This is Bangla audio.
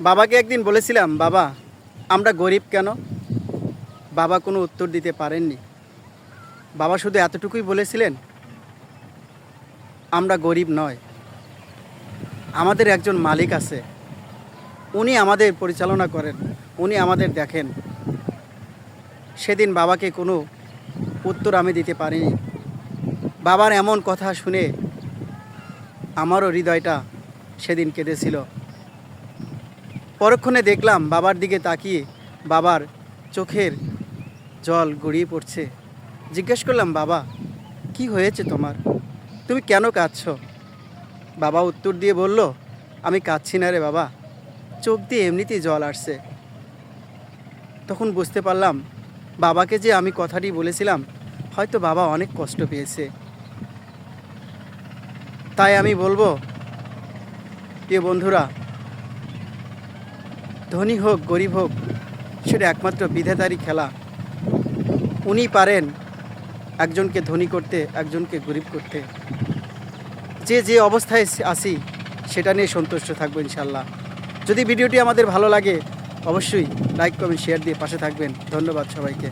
বাবাকে একদিন বলেছিলাম, বাবা আমরা গরিব কেন? বাবা কোনো উত্তর দিতে পারেননি। বাবা শুধু এতটুকুই বলেছিলেন, আমরা গরিব নয়, আমাদের একজন মালিক আছে, উনি আমাদের পরিচালনা করেন, উনি আমাদের দেখেন। সেদিন বাবাকে কোনো উত্তর আমি দিতে পারিনি। বাবার এমন কথা শুনে আমারও হৃদয়টা সেদিন কেঁদেছিল। পরক্ষণে দেখলাম বাবার দিকে তাকিয়ে বাবার চোখের জল গড়িয়ে পড়ছে। জিজ্ঞেস করলাম, বাবা কি হয়েছে তোমার? তুমি কেন কাঁদছো? বাবা উত্তর দিয়ে বলল, আমি কাঁদছি না রে বাবা, চোখ দিয়ে এমনিতেই জল আসছে। তখন বুঝতে পারলাম বাবাকে যে আমি কথাটি বলেছিলাম, হয়তো বাবা অনেক কষ্ট পেয়েছে। তাই আমি বলবো, প্রিয় বন্ধুরা, ধনী হোক গরিব হোক, সেটা একমাত্র বিধাতারই খেলা। উনি পারেন একজনকে ধনী করতে, একজনকে গরিব করতে। যে যে অবস্থায় আসি সেটা নিয়ে সন্তুষ্ট থাকবো ইনশাল্লাহ। যদি ভিডিওটি আমাদের ভালো লাগে, অবশ্যই লাইক কমেন্ট শেয়ার দিয়ে পাশে থাকবেন। ধন্যবাদ সবাইকে।